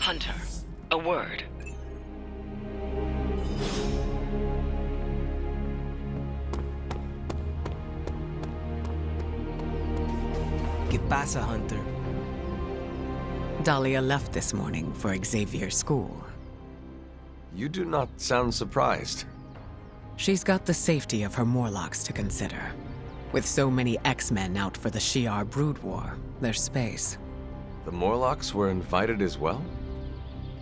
Hunter, a word. ¿Qué pasa, Hunter? Dahlia left this morning for Xavier's school. You do not sound surprised. She's got the safety of her Morlocks to consider. With so many X-Men out for the Shi'ar Brood War, there's space. The Morlocks were invited as well?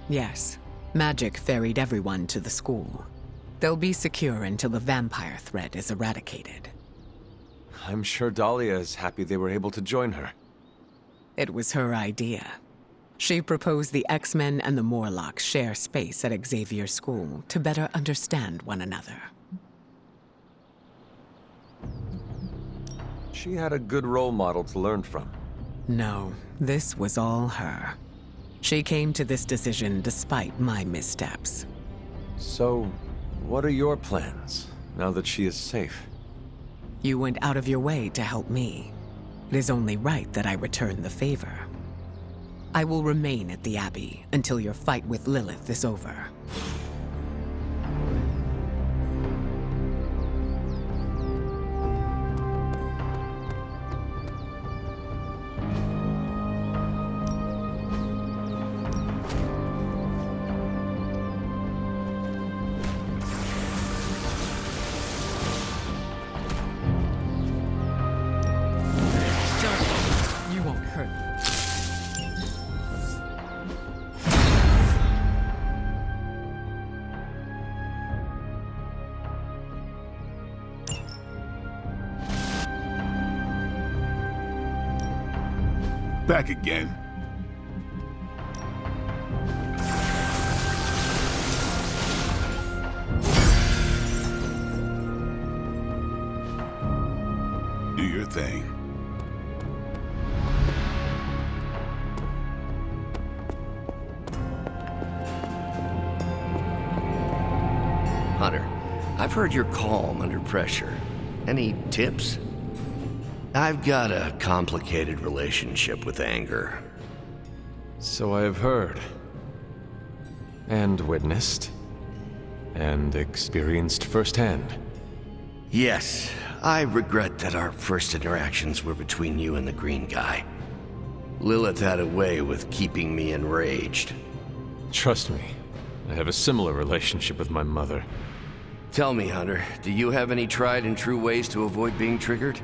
Yes. Magic ferried everyone to the school. They'll be secure until the vampire threat is eradicated. I'm sure Dahlia is happy they were able to join her. It was her idea. She proposed the X-Men and the Morlocks share space at Xavier's school to better understand one another. She had a good role model to learn from. No, this was all her. She came to this decision despite my missteps. So, what are your plans, now that she is safe? You went out of your way to help me. It is only right that I return the favor. I will remain at the Abbey until your fight with Lilith is over. You won't hurt me. Back again. Do your thing. Hunter, I've heard you're calm under pressure. Any tips? I've got a complicated relationship with anger. So I have heard. And witnessed. And experienced firsthand. Yes, I regret that our first interactions were between you and the green guy. Lilith had a way with keeping me enraged. Trust me, I have a similar relationship with my mother. Tell me, Hunter, do you have any tried and true ways to avoid being triggered?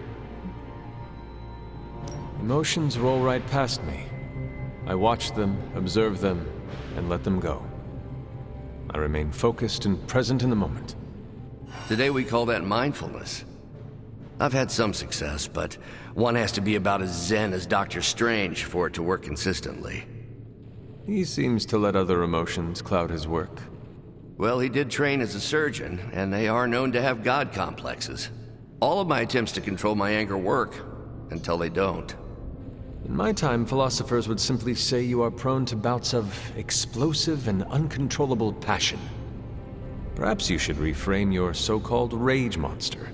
Emotions roll right past me. I watch them, observe them, and let them go. I remain focused and present in the moment. Today we call that mindfulness. I've had some success, but one has to be about as zen as Doctor Strange for it to work consistently. He seems to let other emotions cloud his work. Well, he did train as a surgeon, and they are known to have god complexes. All of my attempts to control my anger work, until they don't. In my time, philosophers would simply say you are prone to bouts of explosive and uncontrollable passion. Perhaps you should reframe your so-called rage monster.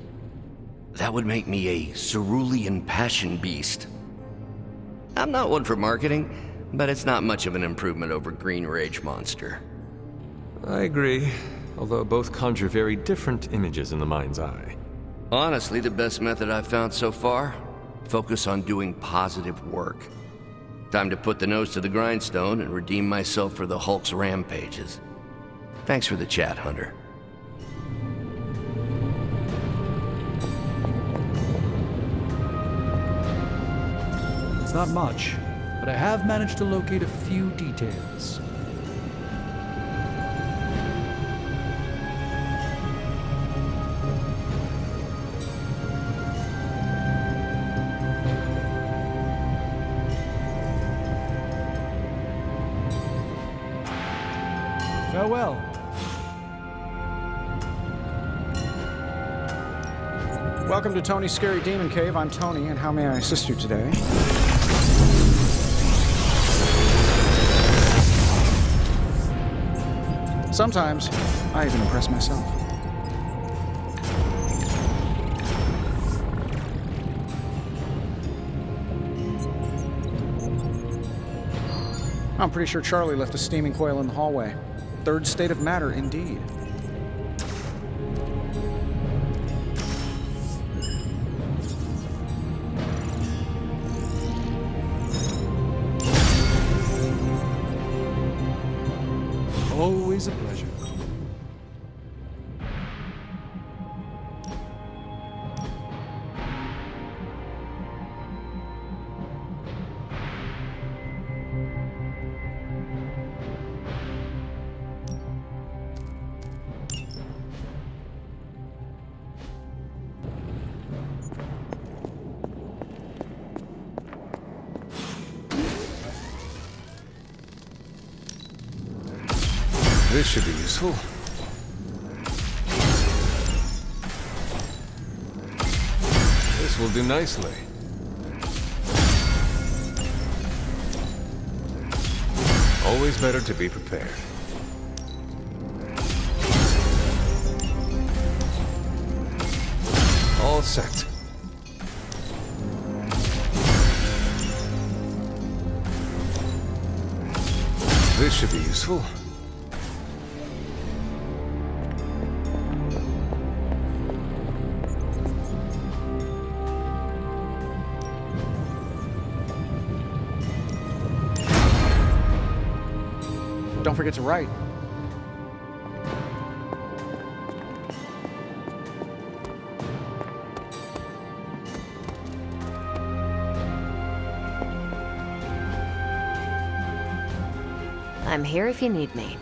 That would make me a cerulean passion beast. I'm not one for marketing, but it's not much of an improvement over Green Rage Monster. I agree, although both conjure very different images in the mind's eye. Honestly, the best method I've found so far? Focus on doing positive work. Time to put the nose to the grindstone and redeem myself for the Hulk's rampages. Thanks for the chat, Hunter. It's not much, but I have managed to locate a few details. Farewell. Welcome to Tony's Scary Demon Cave. I'm Tony, and how may I assist you today? Sometimes, I even impress myself. I'm pretty sure Charlie left a steaming coil in the hallway. Third state of matter, indeed. Always a pleasure. This should be useful. This will do nicely. Always better to be prepared. All set. This should be useful. Don't forget to write. I'm here if you need me.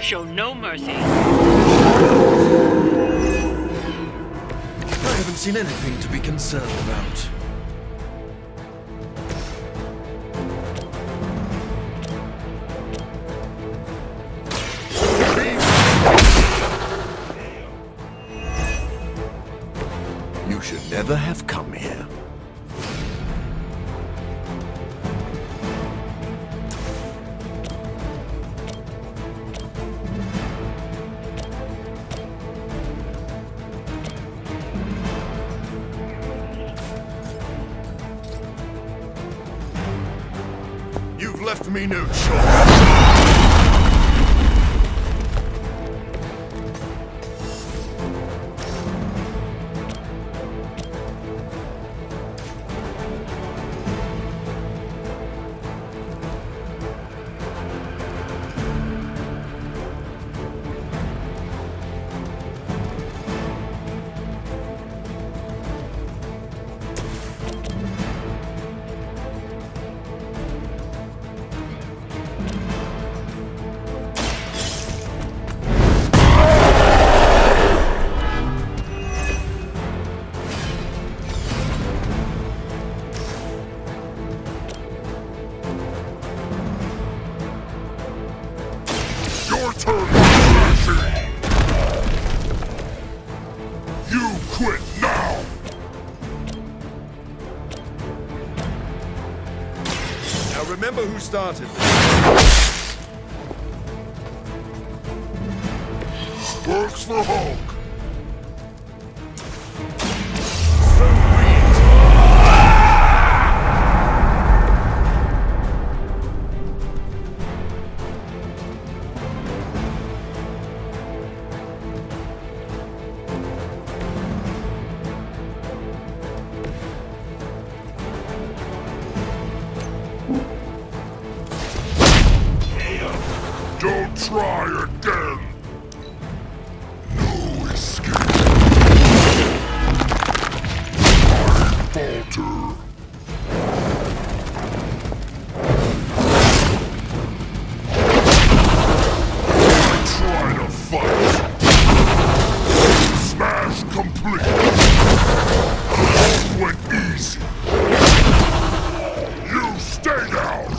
Show no mercy. I haven't seen anything to be concerned about. You should never have come here. You've left me no choice. Your turn, Mercy! You quit now! Now remember who started. Works for Hulk. So be it. Don't try again. No escape. I falter. I try to fight. Smash complete. All went easy. You stay down.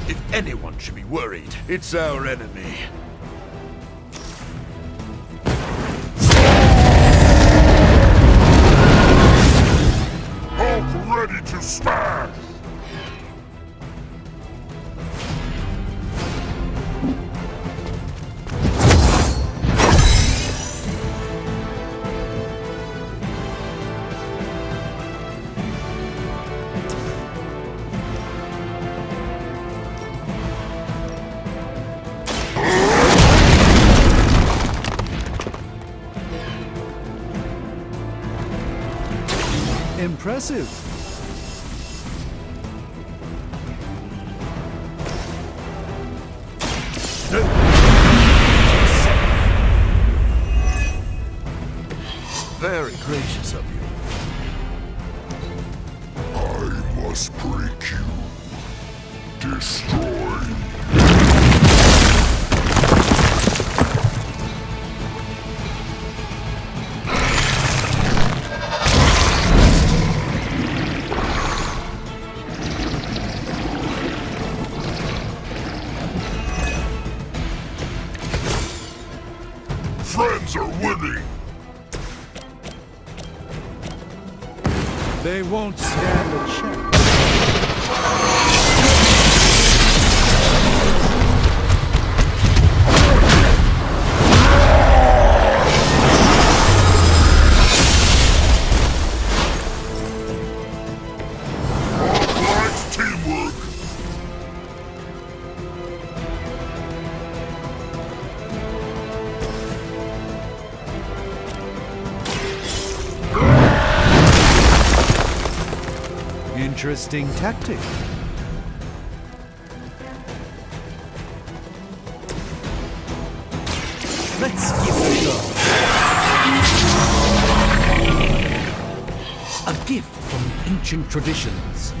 If anyone should be worried, it's our enemy. Hulk ready to smash. Impressive. Very gracious of you. I must break you. Destroy. Friends are winning. They won't stand a chance. Likes teamwork. Interesting tactic. Let's give it a go. A gift from ancient traditions.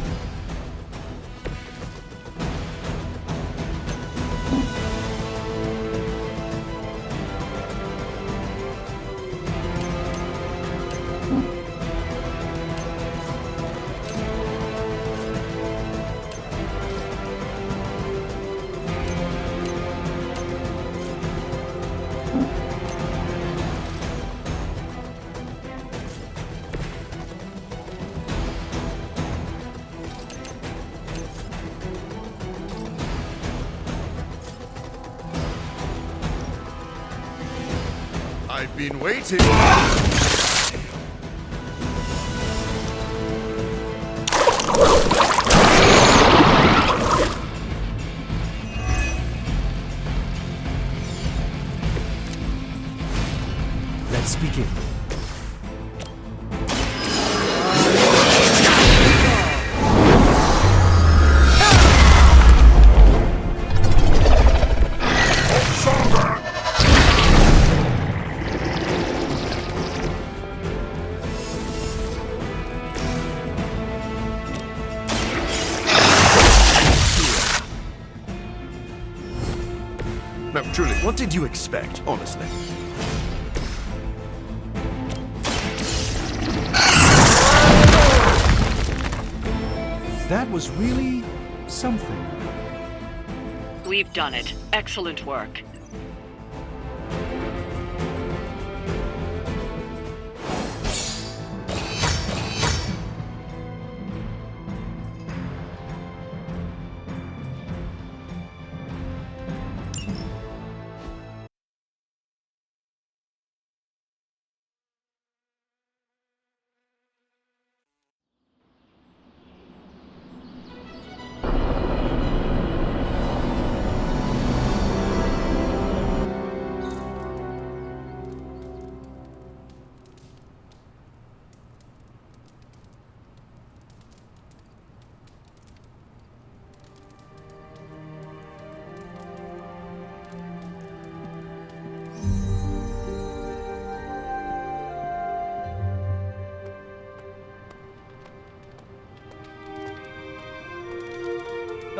I've been waiting. Let's begin. Now, truly, what did you expect, honestly? That was really something. We've done it. Excellent work.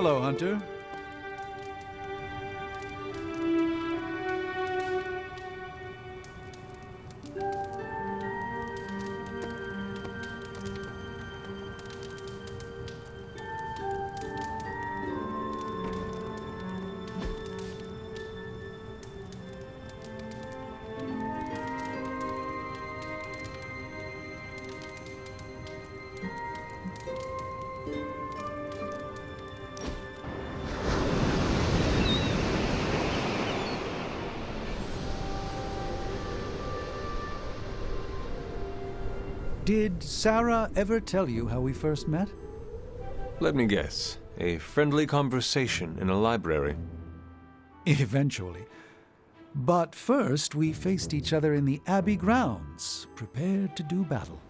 Hello, Hunter. Did Sarah ever tell you how we first met? Let me guess. A friendly conversation in a library. Eventually. But first, we faced each other in the Abbey grounds, prepared to do battle.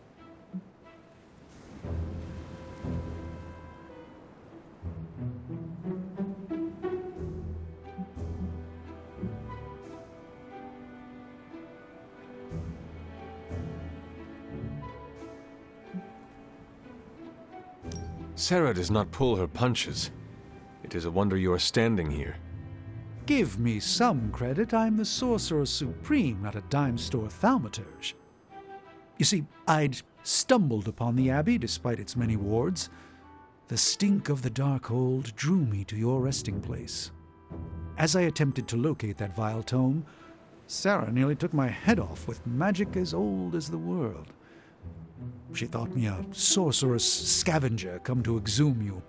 Sarah does not pull her punches. It is a wonder you are standing here. Give me some credit. I'm the Sorcerer Supreme, not a dime store thaumaturge. You see, I'd stumbled upon the Abbey despite its many wards. The stink of the Darkhold drew me to your resting place. As I attempted to locate that vile tome, Sarah nearly took my head off with magic as old as the world. She thought me a sorcerous scavenger come to exhume you.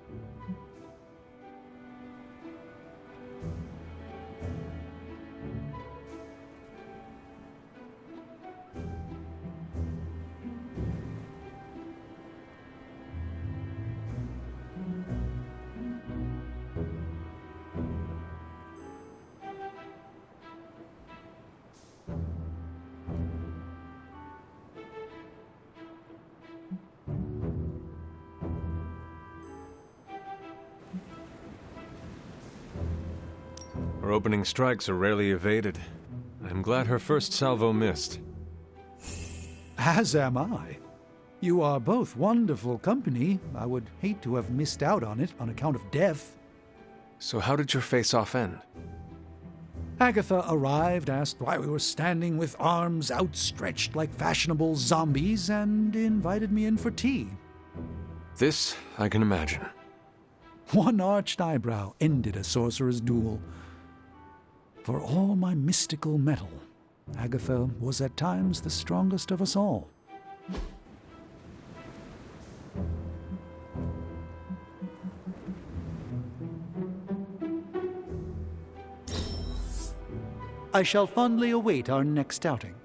Her opening strikes are rarely evaded. I'm glad her first salvo missed. As am I. You are both wonderful company. I would hate to have missed out on it on account of death. So how did your face-off end? Agatha arrived, asked why we were standing with arms outstretched like fashionable zombies, and invited me in for tea. This I can imagine. One arched eyebrow ended a sorcerer's duel. For all my mystical mettle, Agatha was at times the strongest of us all. I shall fondly await our next outing.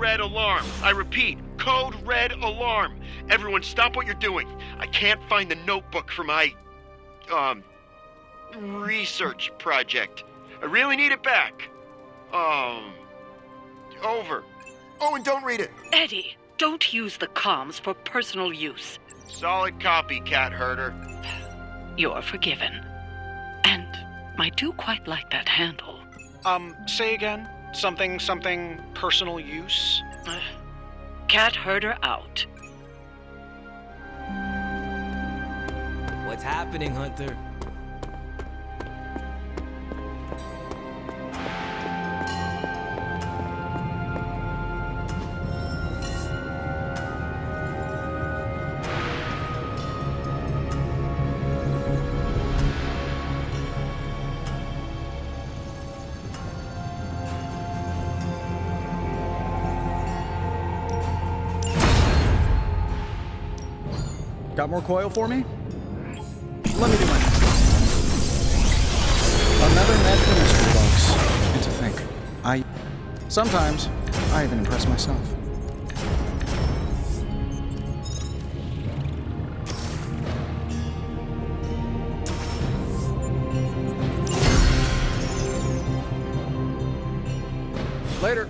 red alarm. I repeat, code red alarm. Everyone stop what you're doing. I can't find the notebook for my, research project. I really need it back. Over. Oh, and don't read it. Eddie, don't use the comms for personal use. Solid copy, cat herder. You're forgiven. And I do quite like that handle. Say again? Something personal use? Cat herder out. What's happening, Hunter? Got more coil for me? Let me do mine. Another med chemistry, folks. And to think, sometimes, I even impress myself. Later.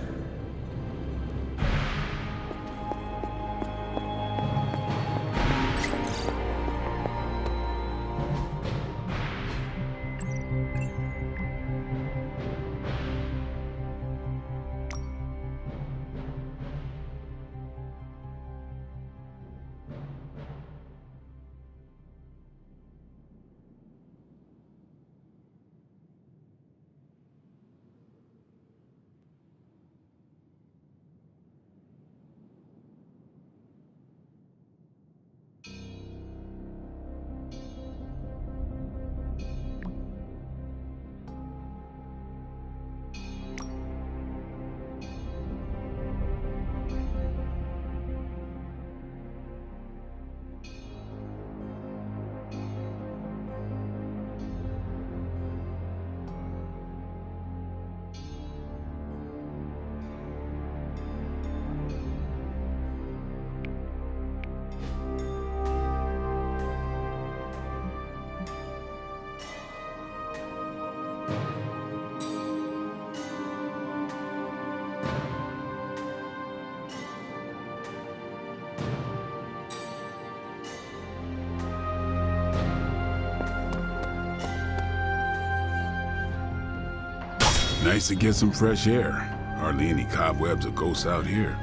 Nice to get some fresh air. Hardly any cobwebs or ghosts out here.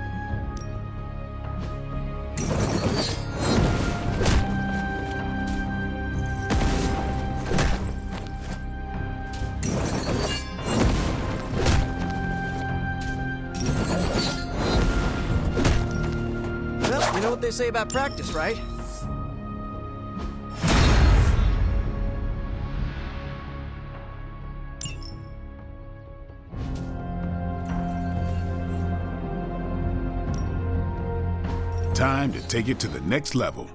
Well, you know what they say about practice, right? Time to take it to the next level.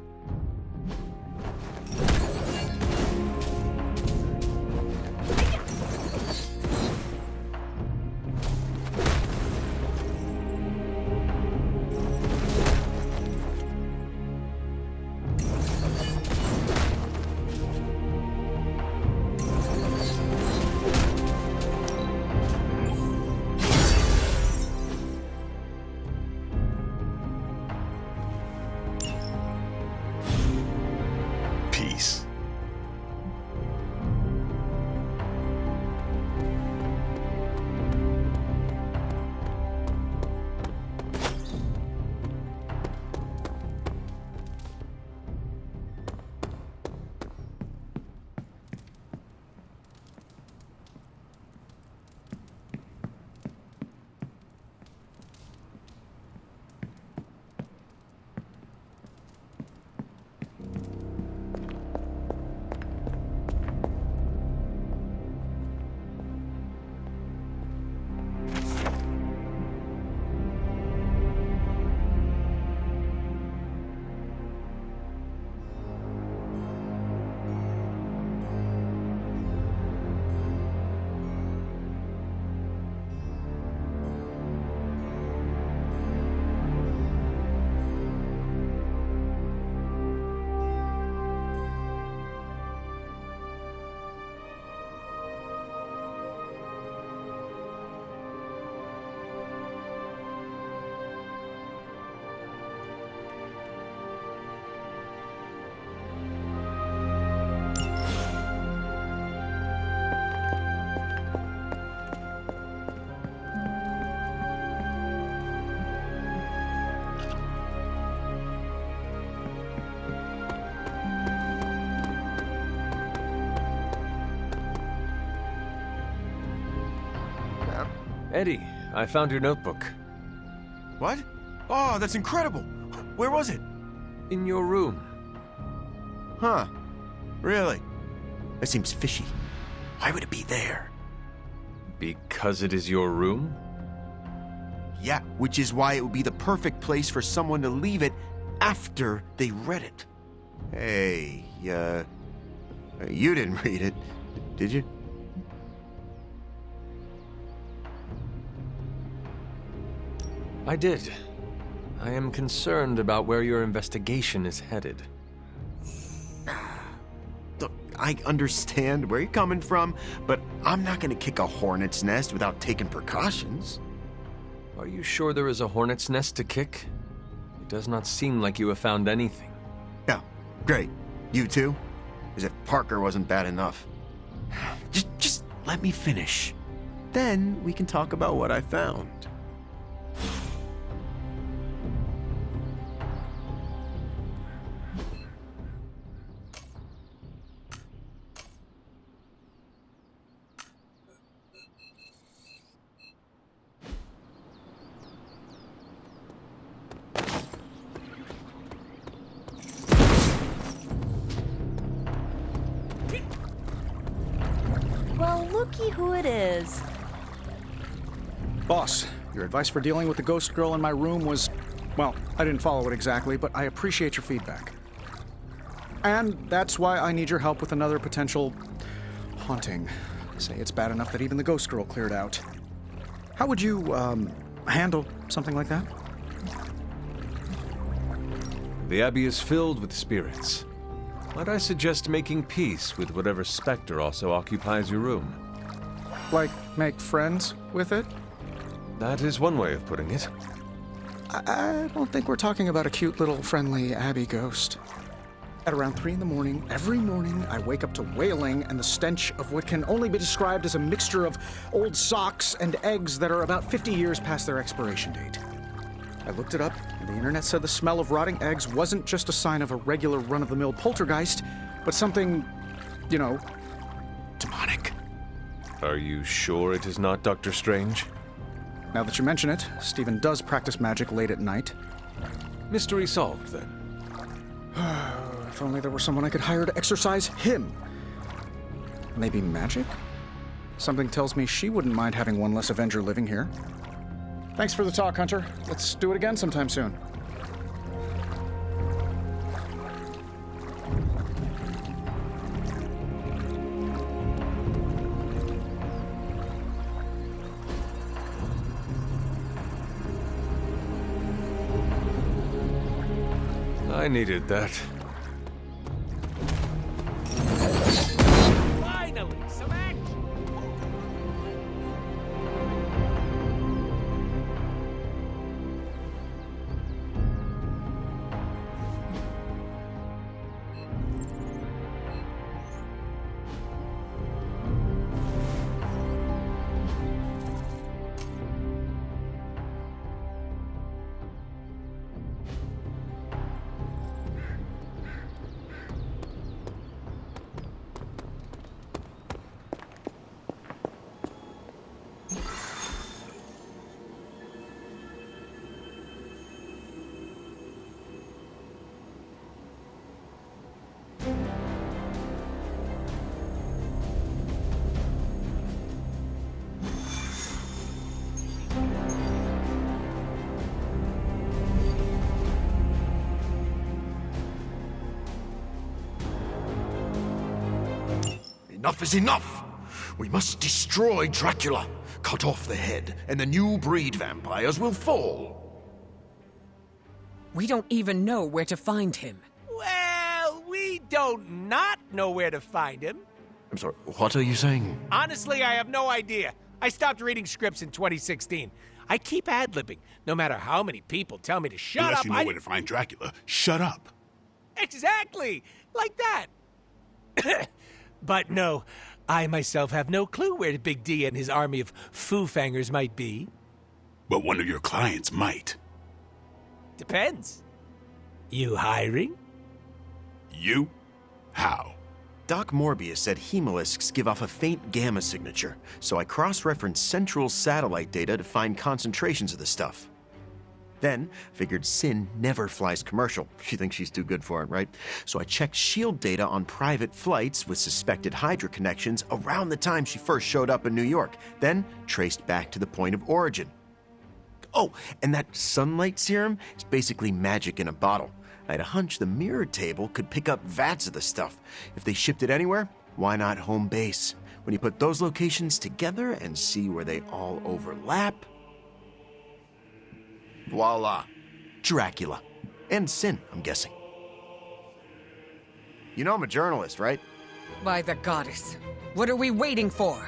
Eddie, I found your notebook. What? Oh, that's incredible! Where was it? In your room. Huh. Really? That seems fishy. Why would it be there? Because it is your room? Yeah, which is why it would be the perfect place for someone to leave it after they read it. Hey, you didn't read it, did you? I did. I am concerned about where your investigation is headed. Look, I understand where you're coming from, but I'm not gonna kick a hornet's nest without taking precautions. Are you sure there is a hornet's nest to kick? It does not seem like you have found anything. Yeah, great. You too? As if Parker wasn't bad enough. Just let me finish. Then we can talk about what I found. Well, looky who it is. Boss, your advice for dealing with the ghost girl in my room was, well, I didn't follow it exactly, but I appreciate your feedback. And that's why I need your help with another potential haunting. Say it's bad enough that even the ghost girl cleared out. How would you, handle something like that? The Abbey is filled with spirits. Might I suggest making peace with whatever specter also occupies your room? Like, make friends with it? That is one way of putting it. I don't think we're talking about a cute little friendly Abbey ghost. At around 3 in the morning, every morning, I wake up to wailing and the stench of what can only be described as a mixture of old socks and eggs that are about 50 years past their expiration date. I looked it up, and the internet said the smell of rotting eggs wasn't just a sign of a regular run-of-the-mill poltergeist, but something, you know, demonic. Are you sure it is not Dr. Strange? Now that you mention it, Stephen does practice magic late at night. Mystery solved, then. If only there were someone I could hire to exorcise him. Maybe magic? Something tells me she wouldn't mind having one less Avenger living here. Thanks for the talk, Hunter. Let's do it again sometime soon. I needed that. Finally, some action! Enough is enough! We must destroy Dracula, cut off the head, and the new breed vampires will fall. We don't even know where to find him. Well, we don't not know where to find him. I'm sorry, what are you saying? Honestly, I have no idea. I stopped reading scripts in 2016. I keep ad-libbing, no matter how many people tell me to shut Unless up. you know where to find Dracula, shut up. Exactly! Like that! But no, I myself have no clue where Big D and his army of foo-fangers might be. But one of your clients might. Depends. You hiring? You? How? Doc Morbius said hemolisks give off a faint gamma signature, so I cross-referenced central satellite data to find concentrations of the stuff. Then, figured Sin never flies commercial. She thinks she's too good for it, right? So I checked SHIELD data on private flights with suspected Hydra connections around the time she first showed up in New York, then traced back to the point of origin. Oh, and that sunlight serum is basically magic in a bottle. I had a hunch the mirror table could pick up vats of the stuff. If they shipped it anywhere, why not home base? When you put those locations together and see where they all overlap, voila, Dracula. And Sin, I'm guessing. You know I'm a journalist, right? By the goddess. What are we waiting for?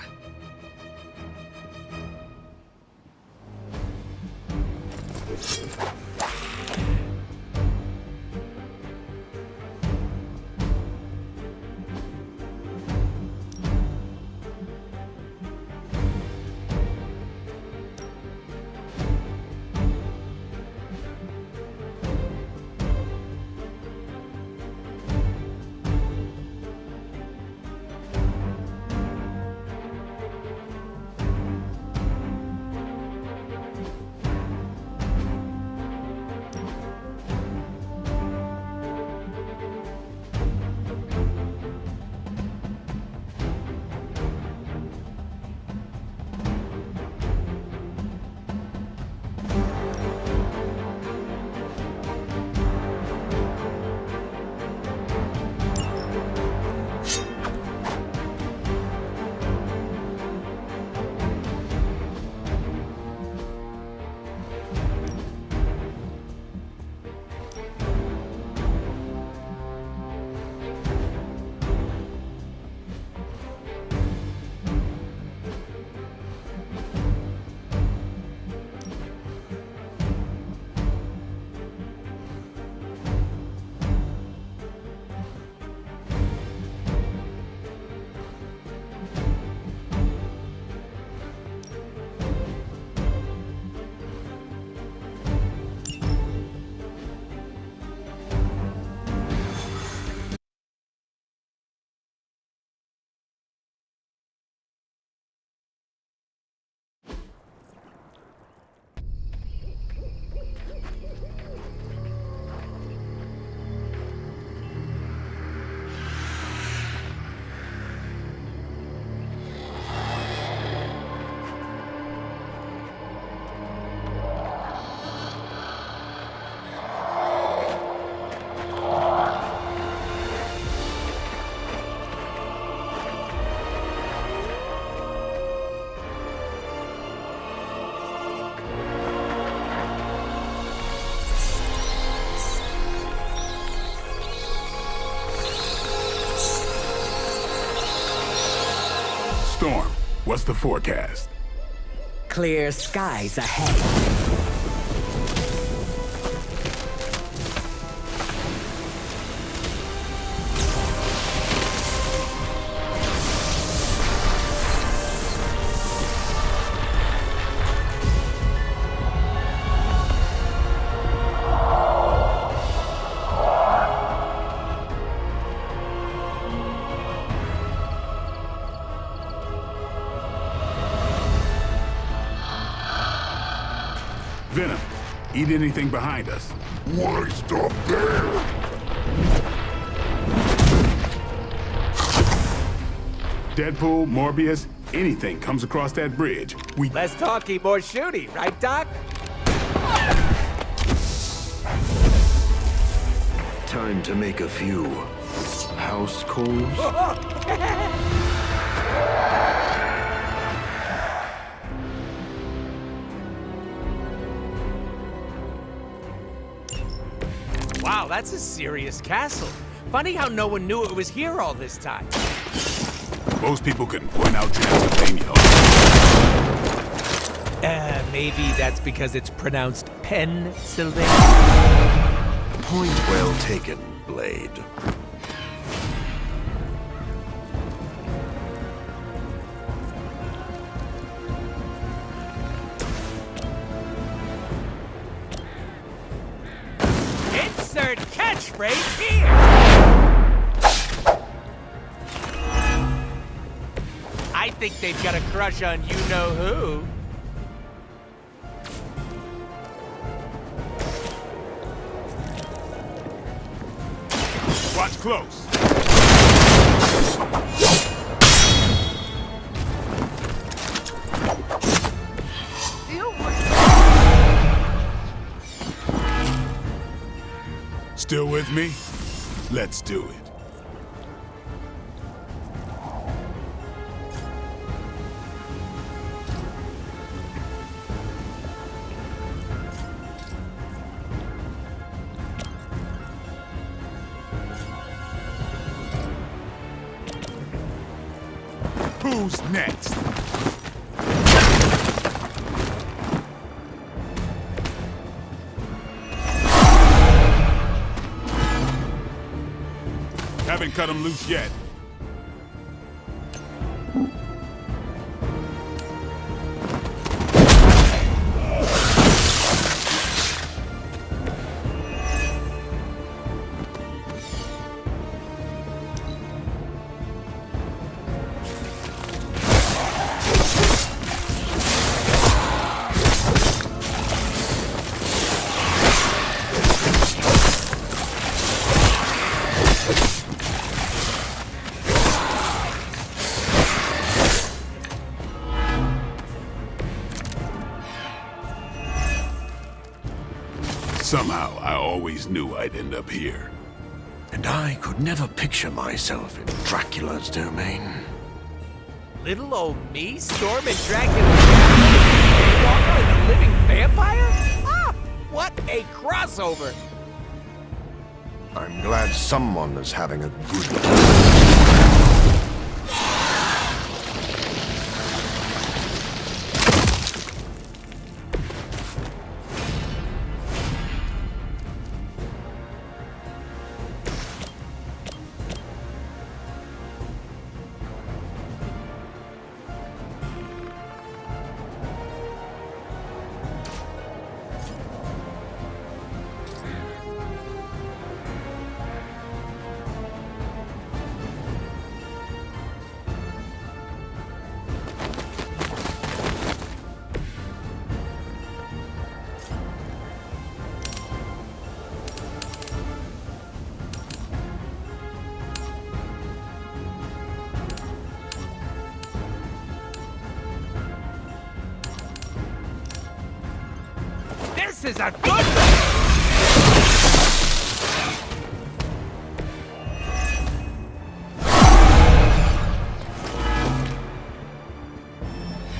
Storm, what's the forecast? Clear skies ahead. Venom, eat anything behind us. Why stop there? Deadpool, Morbius, anything comes across that bridge. Less talky, more shooty, right, Doc? Time to make a few house calls. Wow, that's a serious castle. Funny how no one knew it was here all this time. Most people couldn't point out Transylvania. Maybe that's because it's pronounced Pennsylvania. Point well taken, Blade. Insert catchphrase here! think they've got a crush on you-know-who. Watch close. Still with me? Let's do it. Who's next? Haven't cut him loose yet. Somehow, I always knew I'd end up here. And I could never picture myself in Dracula's domain. Little old me storming Dracula's Walker and a living vampire? Ah, what a crossover! I'm glad someone is having a good time. This is a good one!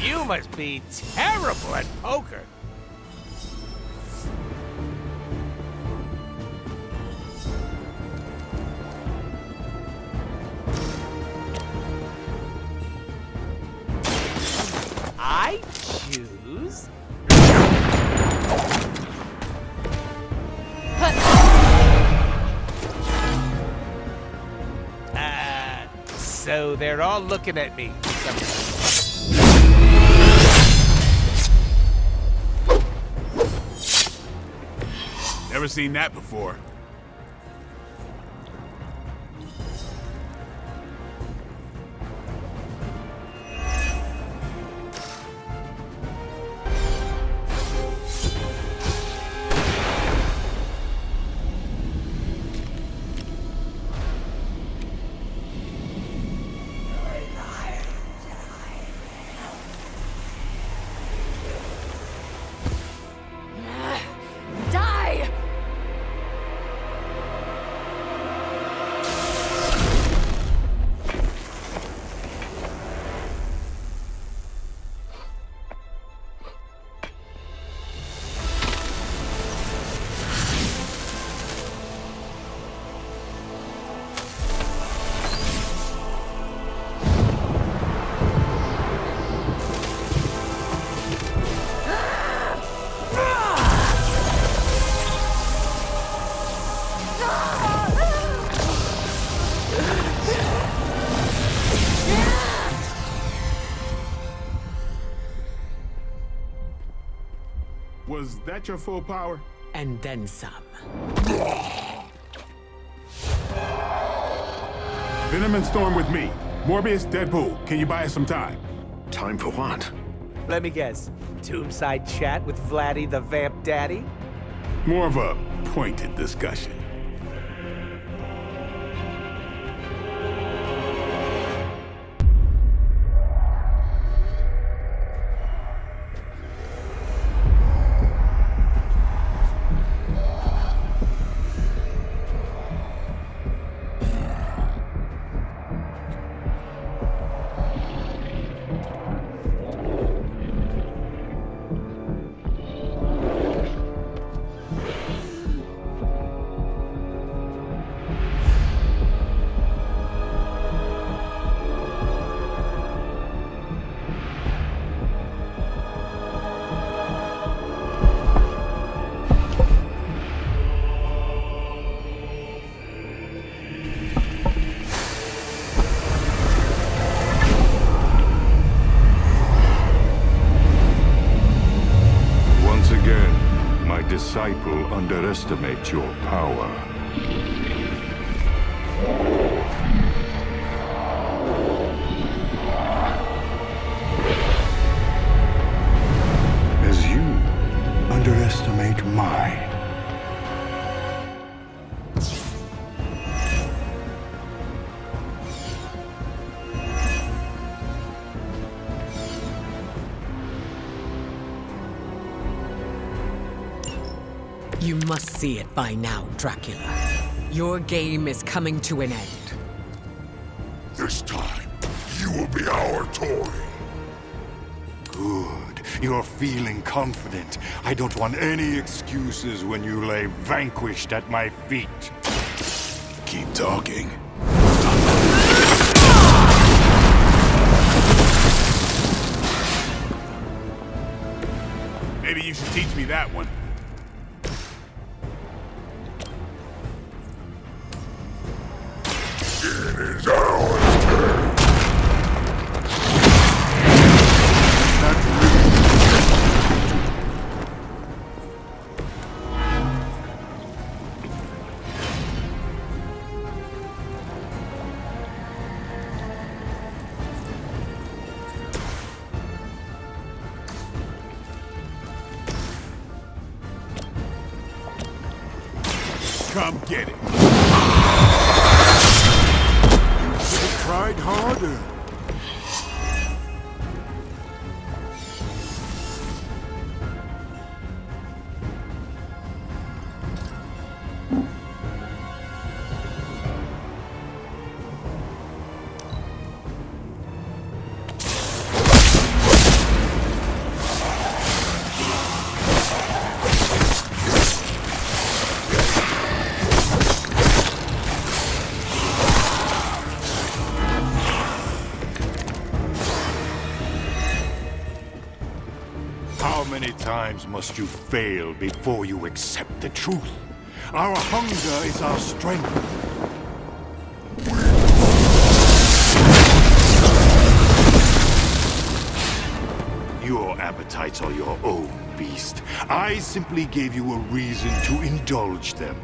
You must be terrible at poker. I choose... So they're all looking at me. Never seen that before. Was that your full power? And then some. Venom and Storm with me. Morbius, Deadpool, can you buy us some time? Time for what? Let me guess. Tombside chat with Vladdy the Vamp Daddy? More of a pointed discussion. Disciple underestimates your power. As you underestimate mine. You must see it by now, Dracula. Your game is coming to an end. This time, you will be our toy. Good. You're feeling confident. I don't want any excuses when you lay vanquished at my feet. Keep talking. Maybe you should teach me that one. It is ours turn. Come get it. You should have tried harder. How many times must you fail before you accept the truth? Our hunger is our strength. Your appetites are your own, beast. I simply gave you a reason to indulge them.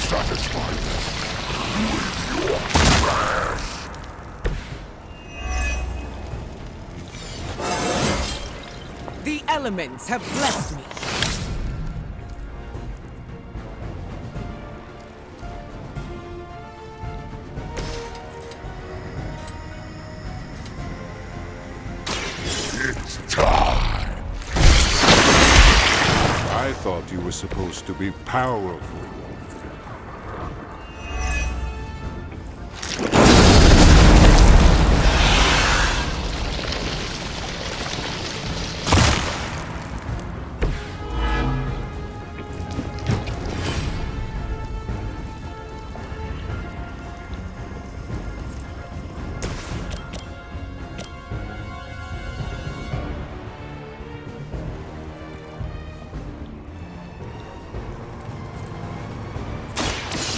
Satisfy them with your trash. The elements have blessed me. It's time! I thought you were supposed to be powerful.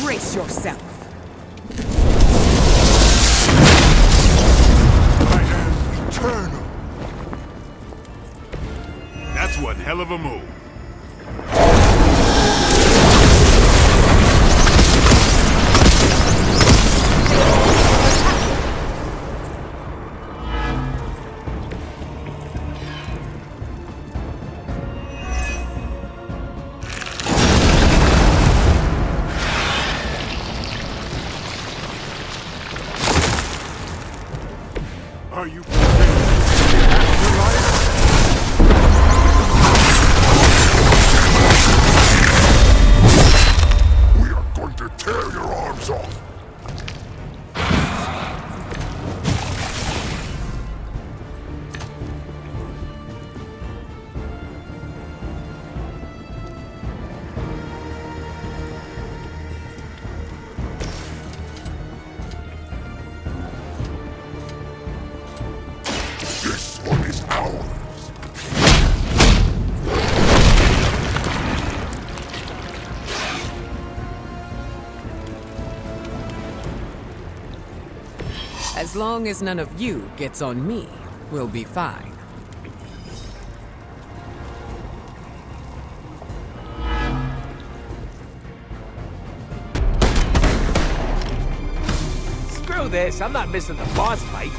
Brace yourself. I am eternal. That's one hell of a move. Are you prepared for the afterlife? We are going to tear your arms off. This one is ours. As long as none of you gets on me, we'll be fine. Screw this, I'm not missing the boss fight.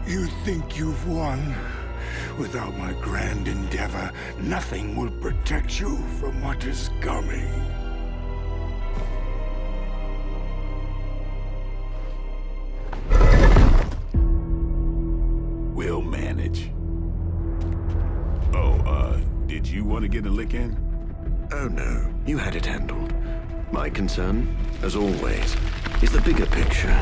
You think you've won? Without my grand endeavor, nothing will protect you from what is coming. We'll manage. Did you want to get a lick in? Oh no, you had it handled. My concern, as always, is the bigger picture.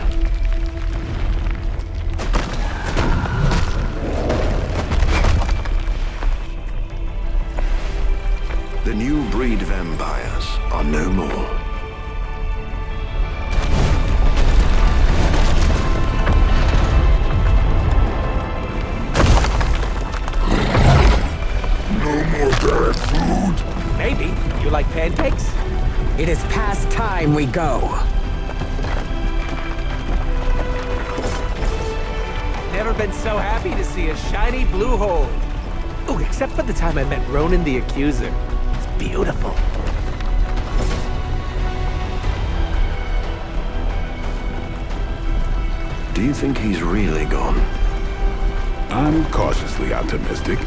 The new breed vampires are no more. No more bad food. Maybe. You like pancakes? It is past time we go. Never been so happy to see a shiny blue hole. Oh, except for the time I met Ronan the Accuser. It's beautiful. Do you think he's really gone? I'm cautiously optimistic.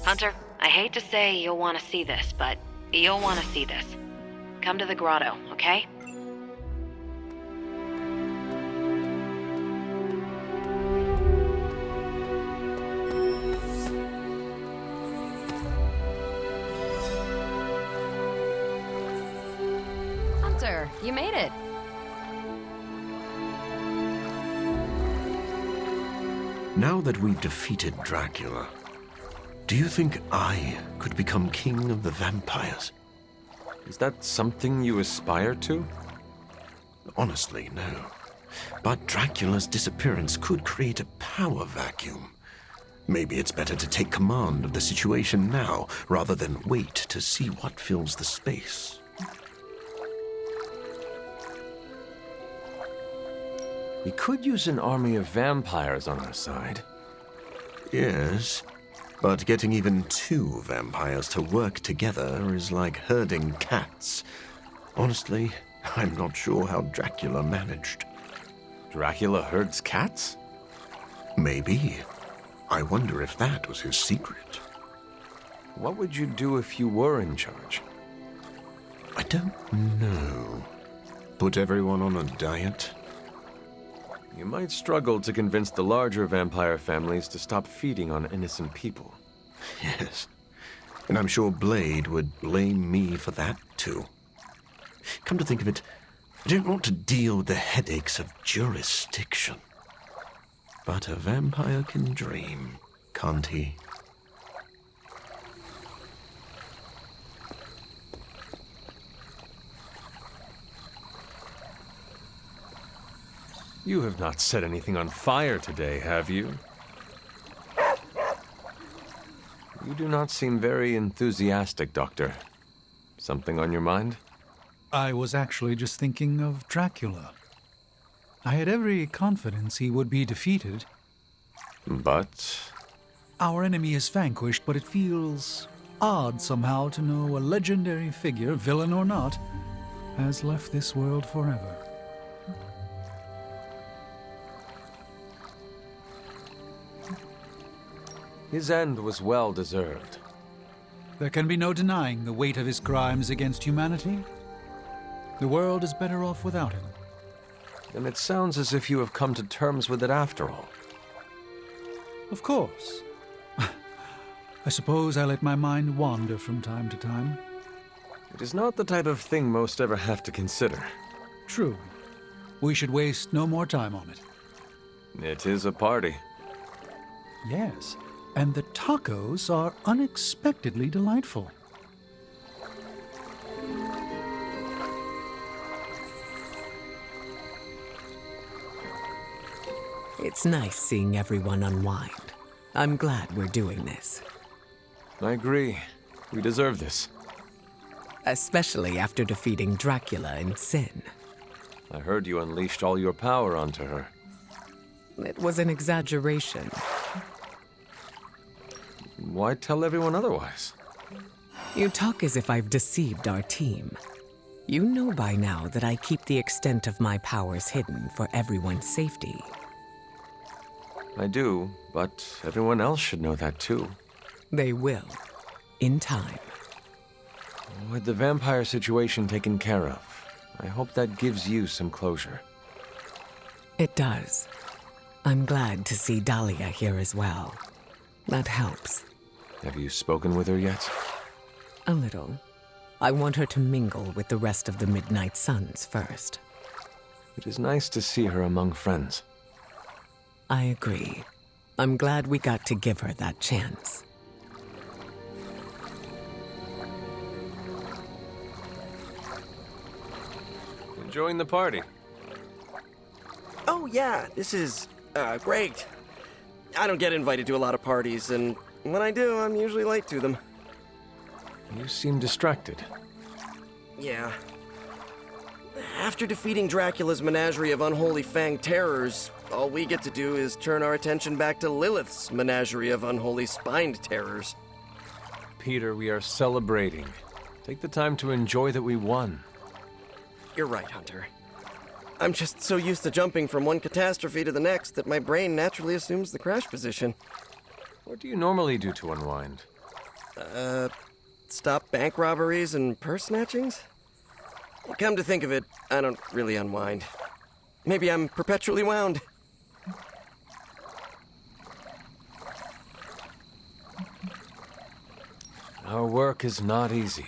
Hunter, I hate to say you'll want to see this, but you'll want to see this. Come to the grotto, okay? Hunter, you made it. Now that we've defeated Dracula, do you think I could become king of the vampires? Is that something you aspire to? Honestly, no. But Dracula's disappearance could create a power vacuum. Maybe it's better to take command of the situation now, rather than wait to see what fills the space. We could use an army of vampires on our side. Yes, but getting even 2 vampires to work together is like herding cats. Honestly, I'm not sure how Dracula managed. Dracula herds cats? Maybe. I wonder if that was his secret. What would you do if you were in charge? I don't know. Put everyone on a diet? You might struggle to convince the larger vampire families to stop feeding on innocent people. Yes. And I'm sure Blade would blame me for that, too. Come to think of it, I don't want to deal with the headaches of jurisdiction. But a vampire can dream, can't he? You have not set anything on fire today, have you? You do not seem very enthusiastic, Doctor. Something on your mind? I was actually just thinking of Dracula. I had every confidence he would be defeated. But? Our enemy is vanquished, but it feels odd somehow to know a legendary figure, villain or not, has left this world forever. His end was well deserved. There can be no denying the weight of his crimes against humanity. The world is better off without him. Then it sounds as if you have come to terms with it after all. Of course. I suppose I let my mind wander from time to time. It is not the type of thing most ever have to consider. True. We should waste no more time on it. It is a party. Yes, and the tacos are unexpectedly delightful. It's nice seeing everyone unwind. I'm glad we're doing this. I agree. We deserve this. Especially after defeating Dracula in Sin. I heard you unleashed all your power onto her. It was an exaggeration. Why tell everyone otherwise? You talk as if I've deceived our team. You know by now that I keep the extent of my powers hidden for everyone's safety. I do, but everyone else should know that too. They will. In time. With the vampire situation taken care of, I hope that gives you some closure. It does. I'm glad to see Dahlia here as well. That helps. Have you spoken with her yet? A little. I want her to mingle with the rest of the Midnight Suns first. It is nice to see her among friends. I agree. I'm glad we got to give her that chance. Enjoying the party? Oh yeah, this is, great. I don't get invited to a lot of parties, and when I do, I'm usually late to them. You seem distracted. Yeah. After defeating Dracula's menagerie of unholy fanged terrors, all we get to do is turn our attention back to Lilith's menagerie of unholy spined terrors. Peter, we are celebrating. Take the time to enjoy that we won. You're right, Hunter. I'm just so used to jumping from one catastrophe to the next that my brain naturally assumes the crash position. What do you normally do to unwind? Stop bank robberies and purse snatchings? Come to think of it, I don't really unwind. Maybe I'm perpetually wound. Our work is not easy.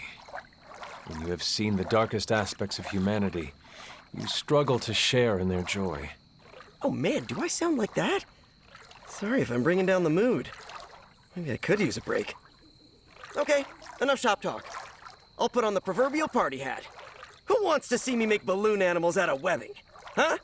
When you have seen the darkest aspects of humanity, you struggle to share in their joy. Oh man, do I sound like that? Sorry if I'm bringing down the mood. Maybe I could use a break. Okay, enough shop talk. I'll put on the proverbial party hat. Who wants to see me make balloon animals out of webbing? Huh?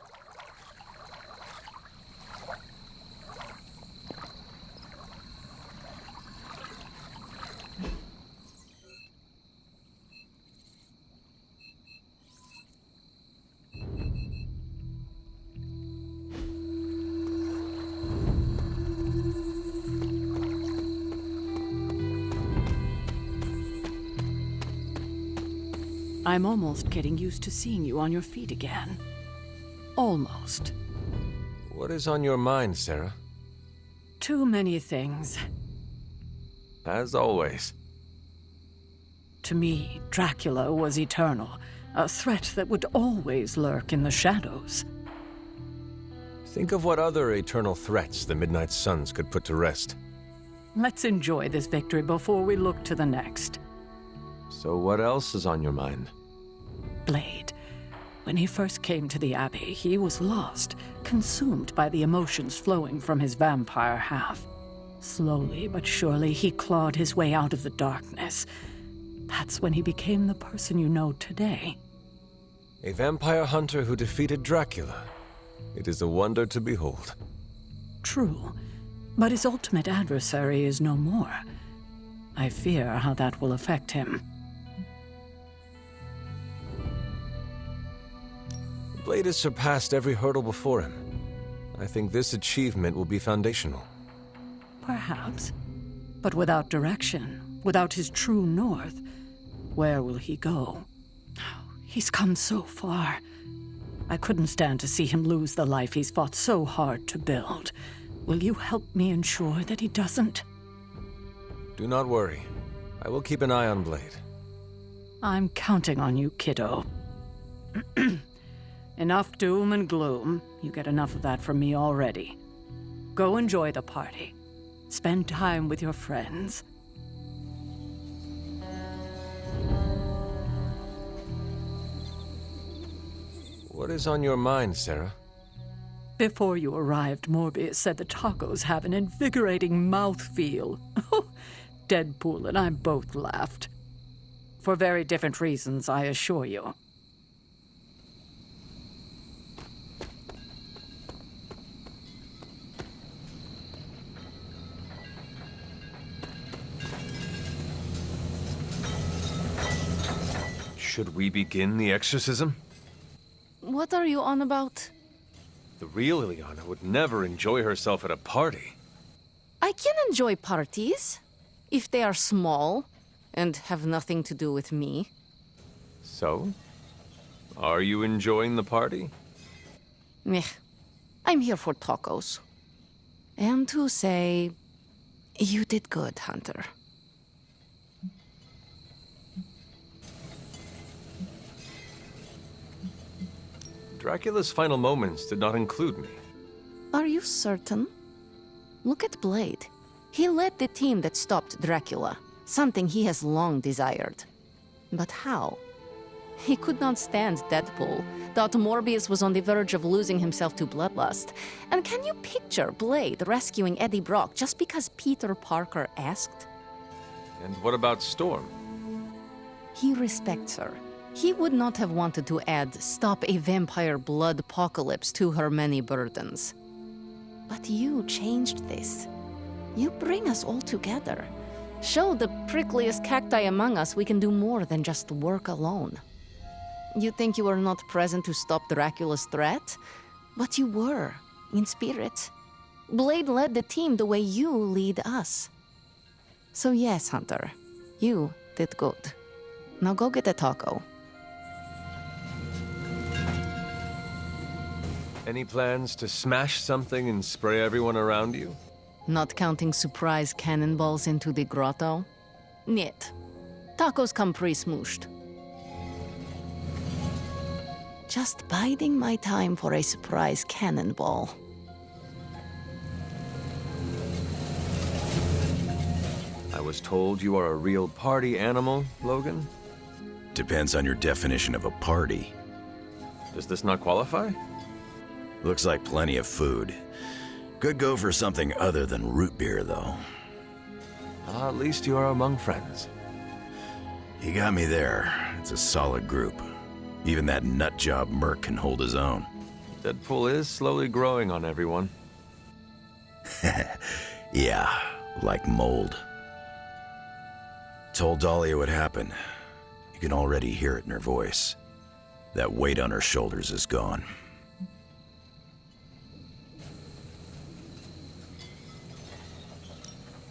I'm almost getting used to seeing you on your feet again. Almost. What is on your mind, Sarah? Too many things. As always. To me, Dracula was eternal, a threat that would always lurk in the shadows. Think of what other eternal threats the Midnight Suns could put to rest. Let's enjoy this victory before we look to the next. So what else is on your mind? Blade. When he first came to the Abbey, he was lost, consumed by the emotions flowing from his vampire half. Slowly but surely, he clawed his way out of the darkness. That's when he became the person you know today. A vampire hunter who defeated Dracula. It is a wonder to behold. True, but his ultimate adversary is no more. I fear how that will affect him. Blade has surpassed every hurdle before him. I think this achievement will be foundational. Perhaps. But without direction, without his true north, where will he go? He's come so far. I couldn't stand to see him lose the life he's fought so hard to build. Will you help me ensure that he doesn't? Do not worry. I will keep an eye on Blade. I'm counting on you, kiddo. Enough doom and gloom. You get enough of that from me already. Go enjoy the party. Spend time with your friends. What is on your mind, Sarah? Before you arrived, Morbius said the tacos have an invigorating mouthfeel. Deadpool and I both laughed. For very different reasons, I assure you. Should we begin the exorcism? What are you on about? The real Ileana would never enjoy herself at a party. I can enjoy parties, if they are small and have nothing to do with me. So? Are you enjoying the party? Meh. I'm here for tacos. And to say, you did good, Hunter. Dracula's final moments did not include me. Are you certain? Look at Blade. He led the team that stopped Dracula, something he has long desired. But how? He could not stand Deadpool, thought Morbius was on the verge of losing himself to bloodlust. And can you picture Blade rescuing Eddie Brock just because Peter Parker asked? And what about Storm? He respects her. He would not have wanted to add "stop a vampire blood apocalypse" to her many burdens. But you changed this. You bring us all together. Show the prickliest cacti among us we can do more than just work alone. You think you were not present to stop Dracula's threat? But you were, in spirit. Blade led the team the way you lead us. So yes, Hunter, you did good. Now go get a taco. Any plans to smash something and spray everyone around you? Not counting surprise cannonballs into the grotto? Niet. Tacos come pre-smooshed. Just biding my time for a surprise cannonball. I was told you are a real party animal, Logan? Depends on your definition of a party. Does this not qualify? Looks like plenty of food. Could go for something other than root beer, though. At least you are among friends. You got me there. It's a solid group. Even that nutjob Merc can hold his own. Deadpool is slowly growing on everyone. Yeah, like mold. Told Dahlia what happened. You can already hear it in her voice. That weight on her shoulders is gone.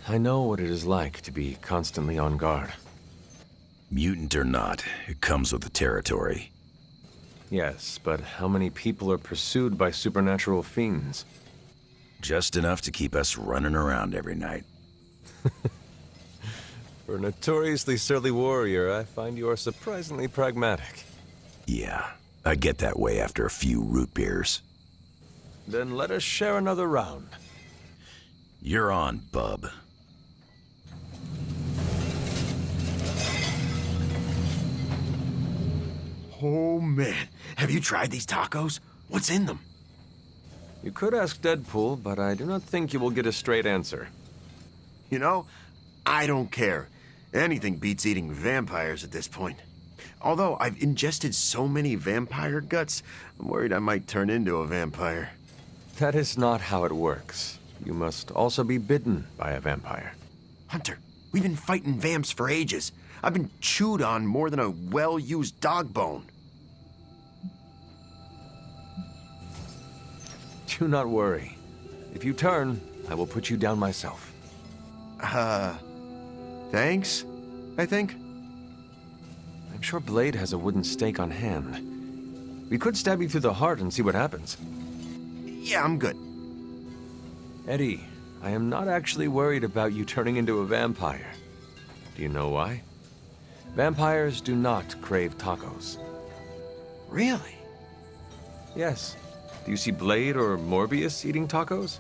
I know what it is like to be constantly on guard. Mutant or not, it comes with the territory. Yes, but how many people are pursued by supernatural fiends? Just enough to keep us running around every night. For a notoriously surly warrior, I find you are surprisingly pragmatic. Yeah, I get that way after a few root beers. Then let us share another round. You're on, bub. Oh, man. Have you tried these tacos? What's in them? You could ask Deadpool, but I do not think you will get a straight answer. You know, I don't care. Anything beats eating vampires at this point. Although I've ingested so many vampire guts, I'm worried I might turn into a vampire. That is not how it works. You must also be bitten by a vampire. Hunter, we've been fighting vamps for ages. I've been chewed on more than a well-used dog bone. Do not worry. If you turn, I will put you down myself. Thanks, I think. I'm sure Blade has a wooden stake on hand. We could stab you through the heart and see what happens. Yeah, I'm good. Eddie, I am not actually worried about you turning into a vampire. Do you know why? Vampires do not crave tacos. Really? Yes. Do you see Blade or Morbius eating tacos?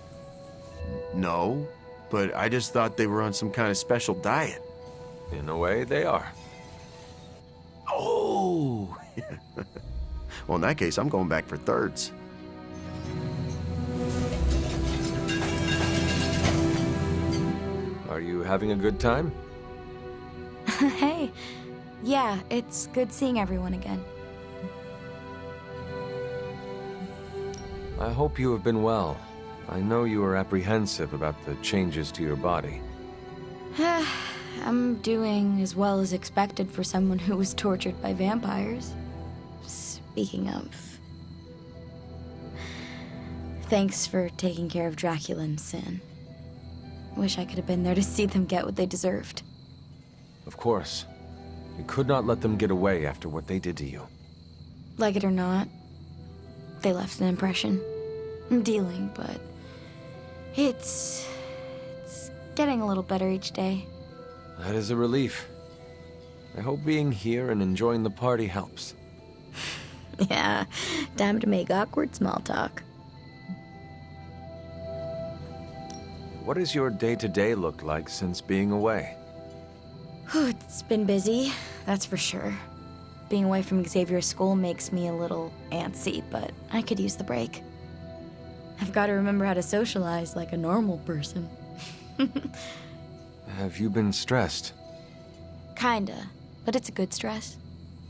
No, but I just thought they were on some kind of special diet. In a way, they are. Oh! Well, in that case, I'm going back for thirds. Are you having a good time? Hey. Yeah, it's good seeing everyone again. I hope you have been well. I know you are apprehensive about the changes to your body. I'm doing as well as expected for someone who was tortured by vampires. Speaking of... Thanks for taking care of Dracula and Sin. Wish I could have been there to see them get what they deserved. Of course. You could not let them get away after what they did to you. Like it or not, they left an impression. I'm dealing, but it's getting a little better each day. That is a relief. I hope being here and enjoying the party helps. Yeah, time to make awkward small talk. What does your day-to-day look like since being away? It's been busy, that's for sure. Being away from Xavier's school makes me a little antsy, but I could use the break. I've got to remember how to socialize like a normal person. Have you been stressed? Kinda, but it's a good stress.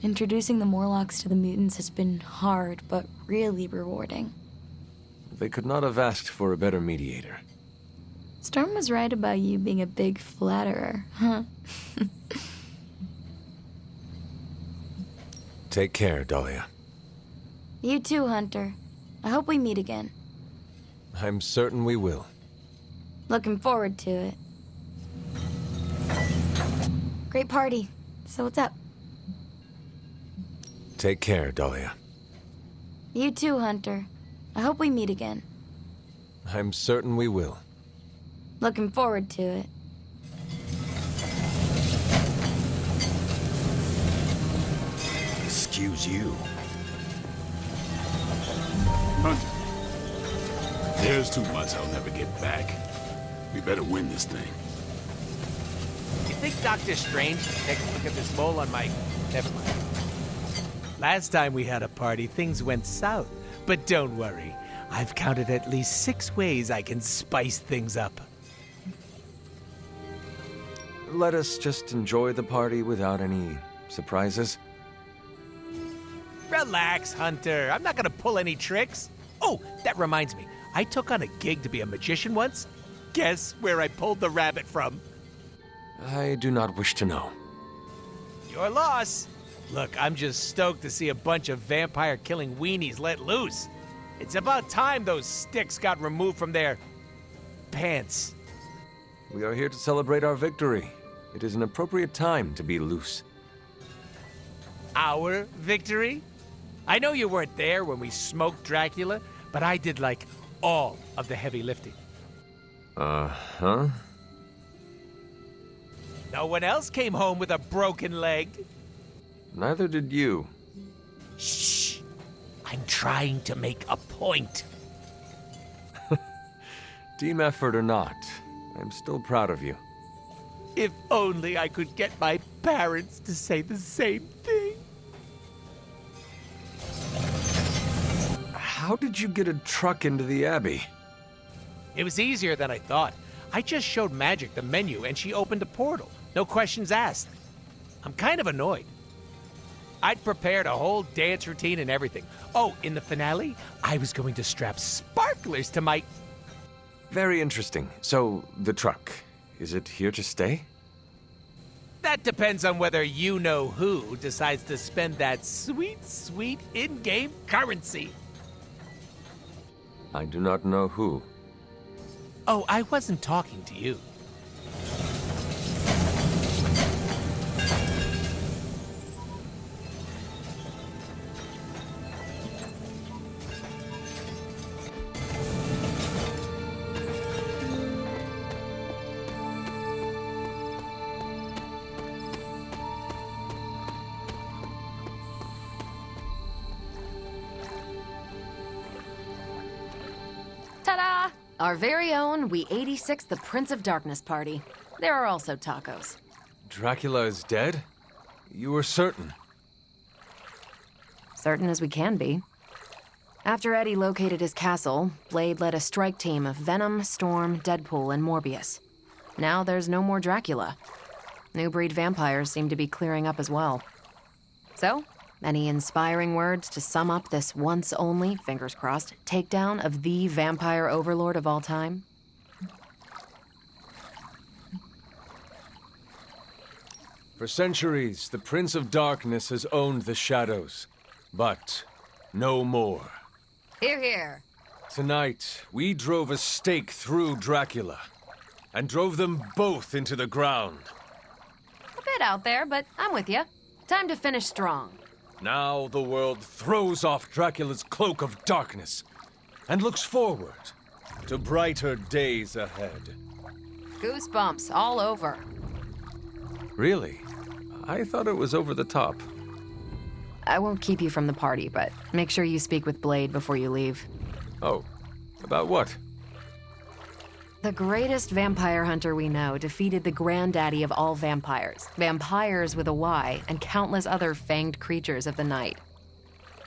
Introducing the Morlocks to the mutants has been hard, but really rewarding. They could not have asked for a better mediator. Storm was right about you being a big flatterer, huh? Take care, Dahlia. You too, Hunter. I hope we meet again. I'm certain we will. Looking forward to it. Great party. So what's up? Take care, Dahlia. You too, Hunter. I hope we meet again. I'm certain we will. Looking forward to it. excuse you. Hunter, there's 2 months I'll never get back. We better win this thing. You think Doctor Strange can take a look at this mole on my... Never mind. Last time we had a party, things went south. But don't worry. I've counted at least 6 ways I can spice things up. Let us just enjoy the party without any surprises. Relax, Hunter. I'm not gonna pull any tricks. Oh, that reminds me. I took on a gig to be a magician once. Guess where I pulled the rabbit from? I do not wish to know. Your loss. Look, I'm just stoked to see a bunch of vampire-killing weenies let loose. It's about time those sticks got removed from their... pants. We are here to celebrate our victory. It is an appropriate time to be loose. Our victory? I know you weren't there when we smoked Dracula, but I did, like, all of the heavy lifting. Uh-huh. No one else came home with a broken leg. Neither did you. Shh! I'm trying to make a point. Team effort or not, I'm still proud of you. If only I could get my parents to say the same thing. How did you get a truck into the Abbey? It was easier than I thought. I just showed Magic the menu and she opened a portal. No questions asked. I'm kind of annoyed. I'd prepared a whole dance routine and everything. Oh, in the finale, I was going to strap sparklers to my... Very interesting. So, the truck, is it here to stay? That depends on whether you-know-who decides to spend that sweet, sweet in-game currency. I do not know who. Oh, I wasn't talking to you. Ta-da! Our very own We 86 the Prince of Darkness party. There are also tacos. Dracula is dead? You were certain? Certain as we can be. After Eddie located his castle, Blade led a strike team of Venom, Storm, Deadpool, and Morbius. Now there's no more Dracula. New breed vampires seem to be clearing up as well. So, any inspiring words to sum up this once-only, fingers crossed, takedown of the vampire overlord of all time? For centuries, the Prince of Darkness has owned the shadows. But no more. Hear, hear. Tonight, we drove a stake through Dracula and drove them both into the ground. A bit out there, but I'm with you. Time to finish strong. Now the world throws off Dracula's cloak of darkness and looks forward to brighter days ahead. Goosebumps all over. Really? I thought it was over the top. I won't keep you from the party, but make sure you speak with Blade before you leave. Oh, about what? The greatest vampire hunter we know defeated the granddaddy of all vampires, vampires with a Y, and countless other fanged creatures of the night.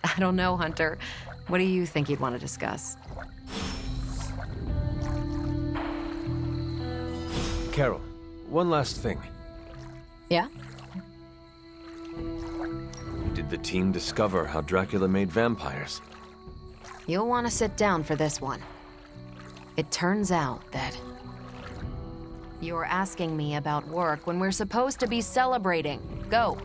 I don't know, Hunter. What do you think you'd want to discuss? Carol, one last thing. Yeah? Did the team discover how Dracula made vampires? You'll want to sit down for this one. It turns out that you're asking me about work when we're supposed to be celebrating. Go.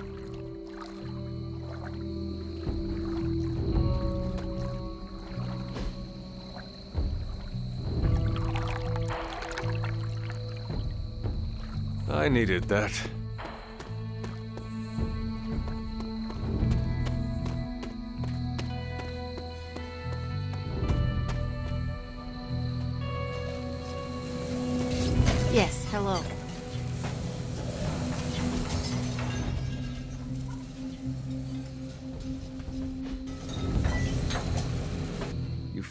I needed that. Yes, hello.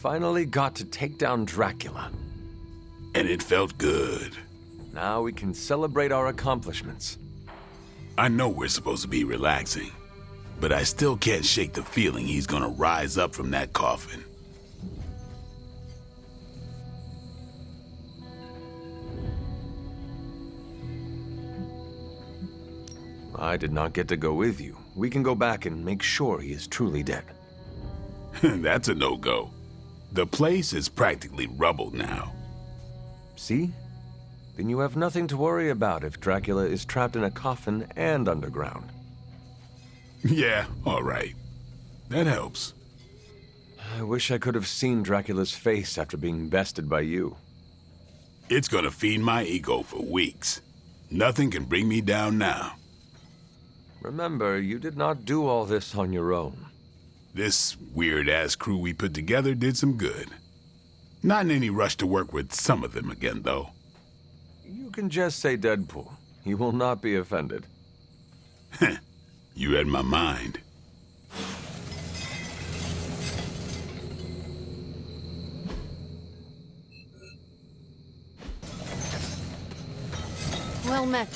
finally got to take down Dracula. And it felt good. Now we can celebrate our accomplishments. I know we're supposed to be relaxing, but I still can't shake the feeling he's gonna rise up from that coffin. I did not get to go with you. We can go back and make sure he is truly dead. That's a no-go. The place is practically rubble now. See? Then you have nothing to worry about if Dracula is trapped in a coffin and underground. Yeah, all right. That helps. I wish I could have seen Dracula's face after being bested by you. It's gonna feed my ego for weeks. Nothing can bring me down now. Remember, you did not do all this on your own. This weird-ass crew we put together did some good. Not in any rush to work with some of them again, though. You can just say Deadpool. He will not be offended. You read my mind. Well met.